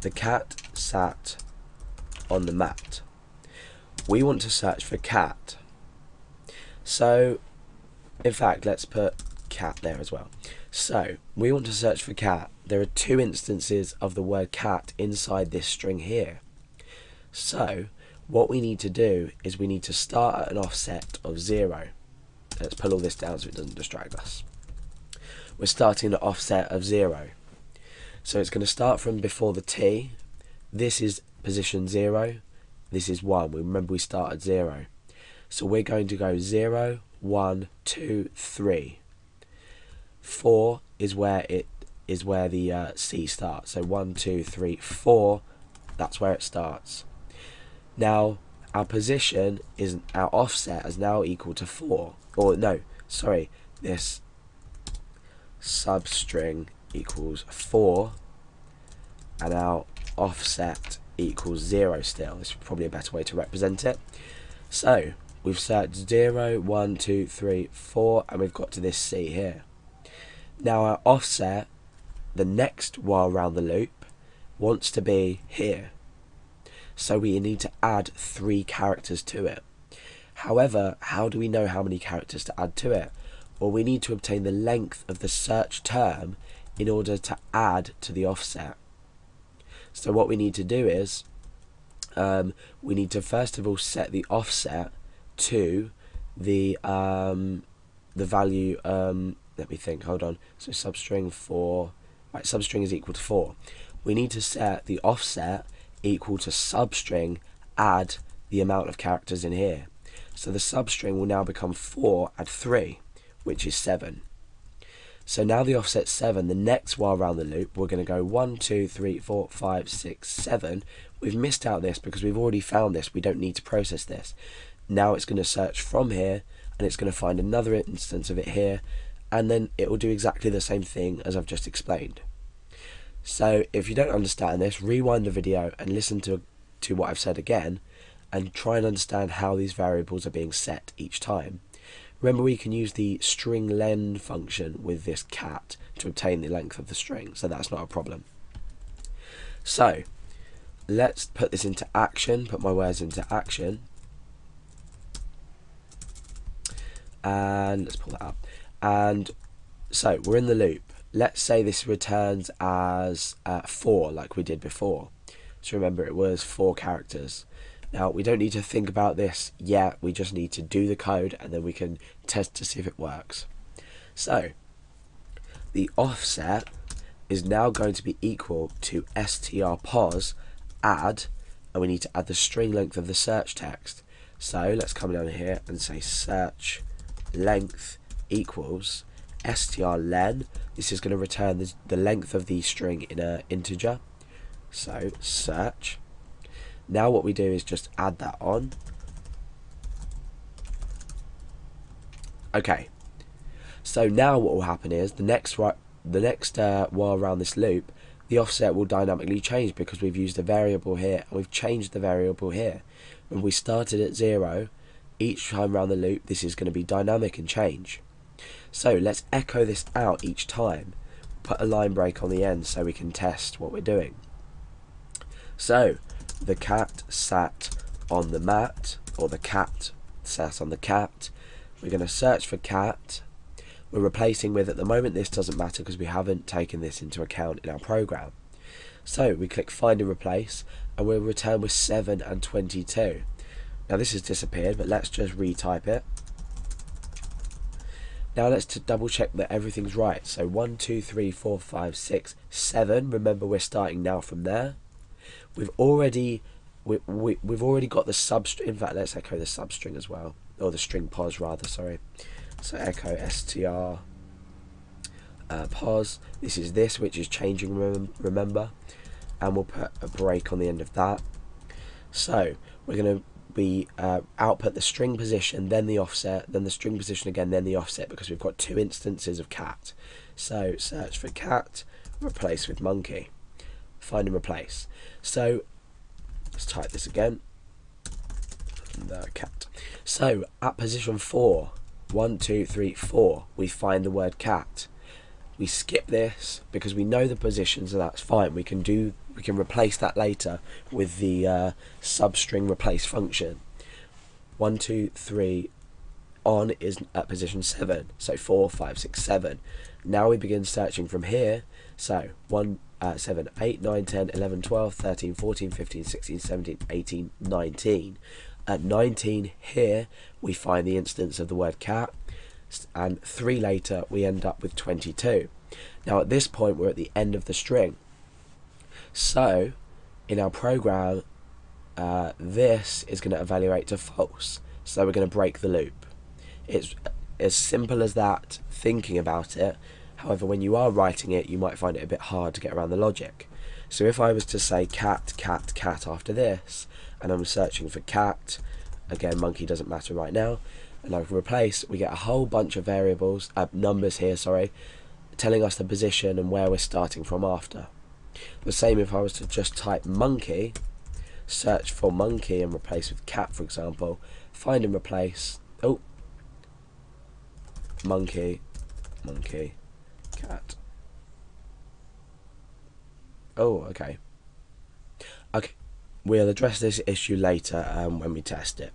the cat sat on the mat. We want to search for cat. So, in fact, let's put cat there as well. So, we want to search for cat. There are two instances of the word cat inside this string here. So, what we need to do is we need to start at an offset of 0. Let's pull all this down so it doesn't distract us. We're starting at an offset of 0. So it's going to start from before the T. This is position 0. This is 1. Remember we start at 0. So we're going to go 0, 1, 2, 3. 4 is where the C starts. So 1, 2, 3, 4. That's where it starts. Now our position is our offset is now equal to 4. Or no, sorry, this substring equals 4, and our offset equals 0 still. This is probably a better way to represent it. So we've searched 0, 1, 2, 3, 4, and we've got to this C here. Now our offset, the next while around the loop, wants to be here. So we need to add 3 characters to it. However, how do we know how many characters to add to it? Well, we need to obtain the length of the search term in order to add to the offset. So what we need to do is, we need to first of all set the offset to the value, let me think, hold on. So substring 4, right, substring is equal to 4. We need to set the offset equal to substring add the amount of characters in here. So the substring will now become 4 add 3, which is 7. So now the offset's 7. The next while around the loop, we're going to go 1, 2, 3, 4, 5, 6, 7. We've missed out this because we've already found this. We don't need to process this. Now it's going to search from here, and it's going to find another instance of it here, and then it will do exactly the same thing as I've just explained. So if you don't understand this, rewind the video and listen to what I've said again, and try and understand how these variables are being set each time. Remember, we can use the string len function with this cat to obtain the length of the string, so that's not a problem. So let's put this into action, put my words into action, and let's pull that up. And so we're in the loop. Let's say this returns as 4 like we did before. So remember, it was 4 characters. Now we don't need to think about this yet, we just need to do the code and then we can test to see if it works. So the offset is now going to be equal to strpos add, and we need to add the string length of the search text. So let's come down here and say search length equals strlen. This is going to return the length of the string in an integer. So search. Now what we do is just add that on. Okay. So now what will happen is the next while around this loop, the offset will dynamically change because we've used a variable here and we've changed the variable here. When we started at 0, each time around the loop, this is going to be dynamic and change. So let's echo this out each time. Put a line break on the end so we can test what we're doing. So the cat sat on the mat, or the cat sat on the cat. We're going to search for cat. We're replacing with, at the moment this doesn't matter because we haven't taken this into account in our program. So we click find and replace, and we'll return with 7 and 22. Now this has disappeared, but let's just retype it. Now let's double check that everything's right. So 1, 2, 3, 4, 5, 6, 7. Remember, we're starting now from there. We've already got the substring. In fact, let's echo the substring as well, or the string pos rather. Sorry. So echo str pos. This is this, which is changing. Remember, and we'll put a break on the end of that. So we're going to output the string position, then the offset, then the string position again, then the offset, because we've got 2 instances of cat. So search for cat, replace with monkey, find and replace. So let's type this again. The cat. So at position 4, 1, 2, 3, 4, we find the word cat. We skip this because we know the position, so that's fine. We can we can replace that later with the substring replace function. 1, 2, 3 on is at position 7, so 4, 5, 6, 7. Now we begin searching from here, so 1, 7, 8, 9, 10, 11, 12, 13, 14, 15, 16, 17, 18, 19. At 19 here we find the instance of the word cat, and 3 later we end up with 22. Now at this point we're at the end of the string, so in our program this is going to evaluate to false, so we're going to break the loop. It's as simple as that, thinking about it. However, when you are writing it, you might find it a bit hard to get around the logic. So if I was to say cat, cat, cat after this, and I'm searching for cat, again monkey doesn't matter right now, and I can replace, we get a whole bunch of variables, numbers here, sorry, telling us the position and where we're starting from after. The same if I was to just type monkey, search for monkey and replace with cat, for example, find and replace, oh, monkey, monkey, cat. Oh, okay. Okay, we'll address this issue later when we test it.